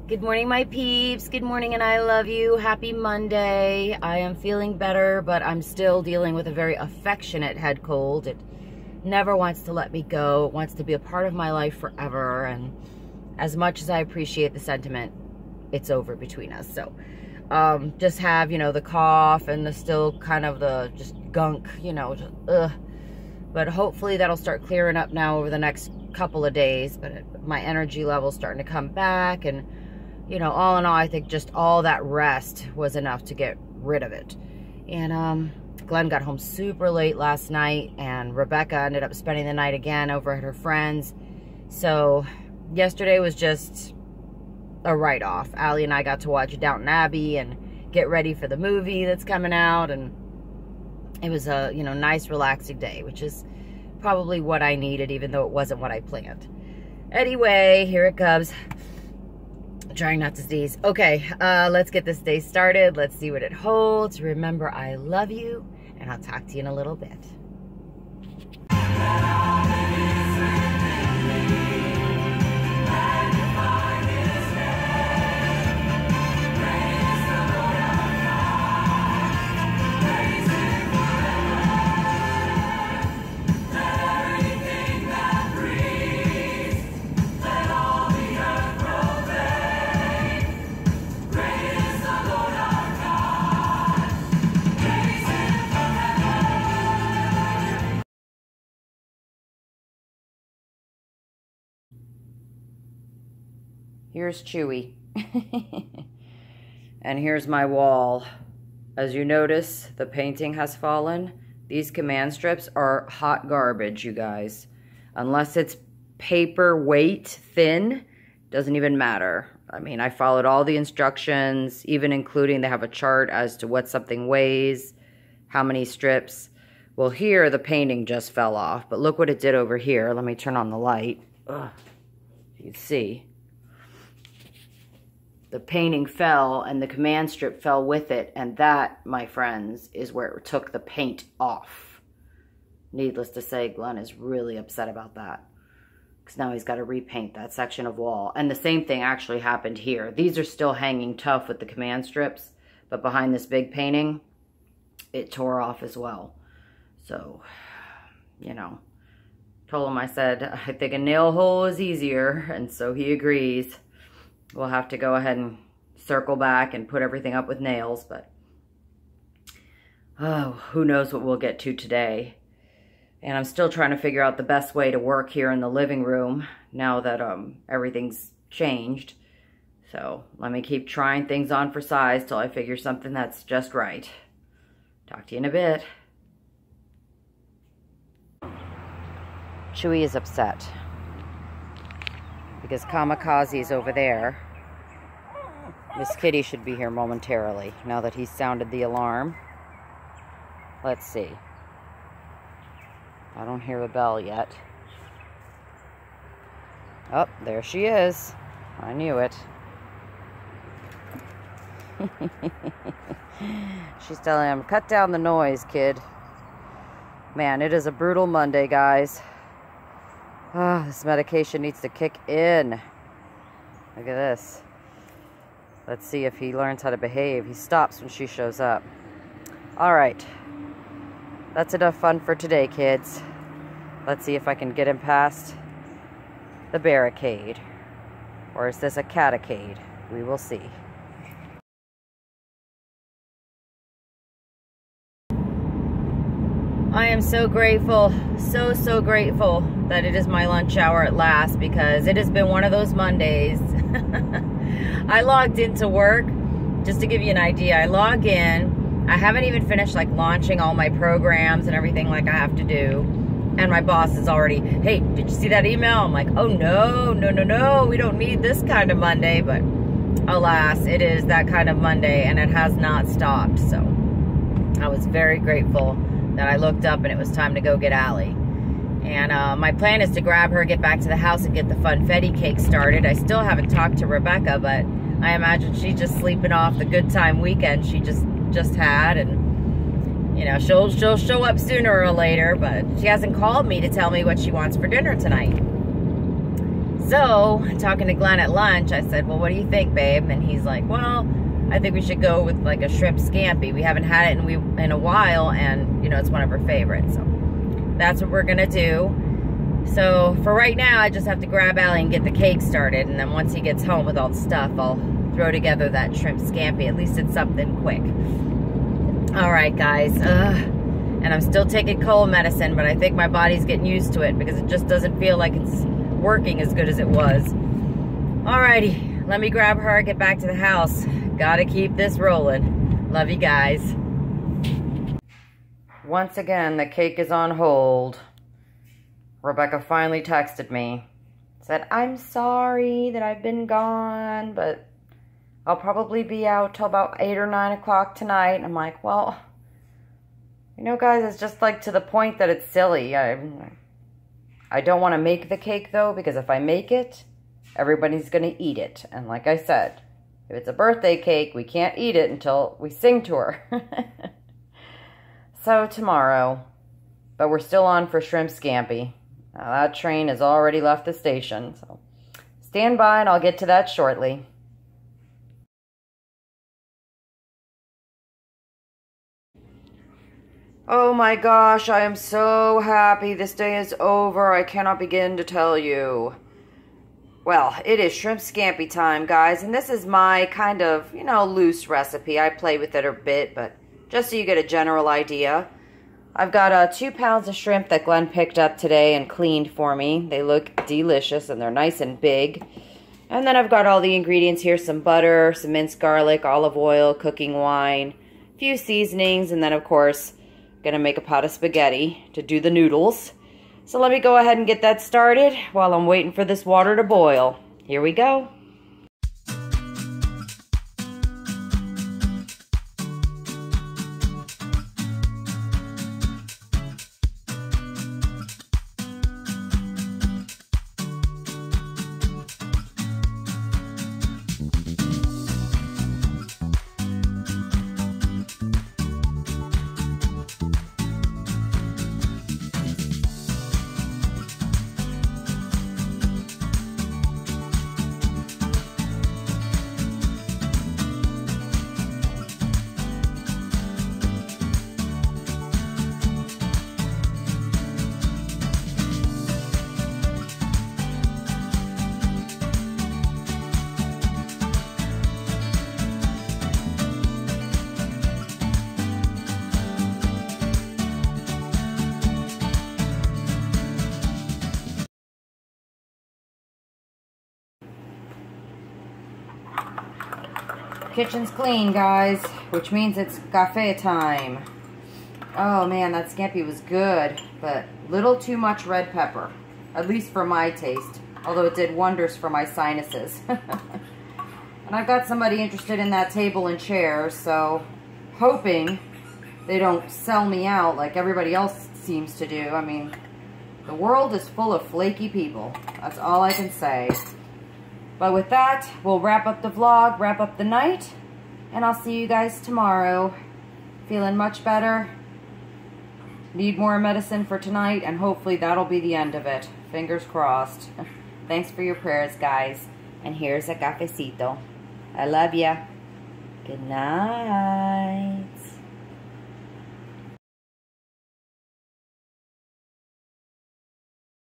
Good morning, my peeps. Good morning, and I love you. Happy Monday. I am feeling better, but I'm still dealing with a very affectionate head cold. It never wants to let me go. It wants to be a part of my life forever. And as much as I appreciate the sentiment, it's over between us. So just have, the cough and the still kind of the just gunk, just ugh. But hopefully that'll start clearing up now over the next couple of days. But my energy level's starting to come back, and all in all, I think just all that rest was enough to get rid of it. And Glenn got home super late last night, and Rebecca ended up spending the night again over at her friend's. So yesterday was just a write-off. Allie and I got to watch Downton Abbey and get ready for the movie that's coming out, and it was a nice relaxing day, which is probably what I needed, even though it wasn't what I planned. Anyway, here it comes. Trying not to sneeze. Okay, let's get this day started. Let's see what it holds. Remember, I love you, and I'll talk to you in a little bit. Here's Chewy. And here's my wall. As you notice, the painting has fallen. These command strips are hot garbage, you guys. Unless it's paper weight thin, doesn't even matter. I mean, I followed all the instructions, even including they have a chart as to what something weighs, how many strips. Well, here the painting just fell off, but look what it did over here. Let me turn on the light. Ugh. You can see. The painting fell and the command strip fell with it, and that, my friends, is where it took the paint off. Needless to say, Glenn is really upset about that, because now he's got to repaint that section of wall. And the same thing actually happened here. These are still hanging tough with the command strips, but behind this big painting, it tore off as well. So, told him, I said, I think a nail hole is easier, and so he agrees. We'll have to go ahead and circle back and put everything up with nails, but who knows what we'll get to today. And I'm still trying to figure out the best way to work here in the living room now that everything's changed. So let me keep trying things on for size till I figure something that's just right. Talk to you in a bit. Chewy is upset because Kamikaze is over there. Miss Kitty should be here momentarily now that he's sounded the alarm. Let's see. I don't hear a bell yet. Oh, there she is. I knew it. She's telling him, cut down the noise, kid. Man, it is a brutal Monday, guys. This medication needs to kick in. Look at this. Let's see if he learns how to behave. He stops when she shows up. All right. That's enough fun for today, kids. Let's see if I can get him past the barricade. Or is this a catacade? We will see. I am so grateful, so grateful that it is my lunch hour at last, because it has been one of those Mondays. I logged into work, just to give you an idea. I log in, I haven't even finished launching all my programs and everything like I have to do. And my boss is already, hey, did you see that email? I'm like, oh no, we don't need this kind of Monday. But alas, it is that kind of Monday, and it has not stopped. So I was very grateful that I looked up and it was time to go get Allie. And my plan is to grab her, get back to the house, and get the funfetti cake started. I still haven't talked to Rebecca, but I imagine she's just sleeping off the good time weekend she just had. And she'll show up sooner or later, but she hasn't called me to tell me what she wants for dinner tonight. So, talking to Glenn at lunch, I said, well, what do you think, babe? And he's like, well, I think we should go with like a shrimp scampi. We haven't had it in a while, and you know, it's one of our favorites. So that's what we're gonna do. So for right now, I just have to grab Allie and get the cake started, and then once he gets home with all the stuff, I'll throw together that shrimp scampi. At least it's something quick. All right, guys. And I'm still taking cold medicine, but I think my body's getting used to it because it just doesn't feel like it's working as good as it was. Alrighty, let me grab her, get back to the house. Gotta keep this rolling. Love you guys. Once again, the cake is on hold. Rebecca finally texted me. Said, I'm sorry that I've been gone, but I'll probably be out till about 8 or 9 o'clock tonight. And I'm like, well, you know, guys, it's just like to the point that it's silly. I don't want to make the cake, though, because if I make it, everybody's going to eat it. And like I said, if it's a birthday cake, we can't eat it until we sing to her. So tomorrow, but we're still on for shrimp scampi. Now, that train has already left the station, so stand by and I'll get to that shortly. Oh my gosh, I am so happy this day is over. I cannot begin to tell you. Well, it is shrimp scampi time, guys, and this is my kind of, you know, loose recipe. I play with it a bit, but just so you get a general idea. I've got 2 pounds of shrimp that Glenn picked up today and cleaned for me. They look delicious and they're nice and big. And then I've got all the ingredients here, some butter, some minced garlic, olive oil, cooking wine, a few seasonings, and then of course, gonna make a pot of spaghetti to do the noodles. So let me go ahead and get that started while I'm waiting for this water to boil. Here we go. Kitchen's clean, guys, which means it's cafe time. Oh man, that scampi was good, but little too much red pepper, at least for my taste, although it did wonders for my sinuses. And I've got somebody interested in that table and chair, so hoping they don't sell me out like everybody else seems to do. I mean, the world is full of flaky people. That's all I can say. But with that, we'll wrap up the vlog, wrap up the night, and I'll see you guys tomorrow. Feeling much better. Need more medicine for tonight, and hopefully that'll be the end of it. Fingers crossed. Thanks for your prayers, guys. And here's a cafecito. I love ya. Good night.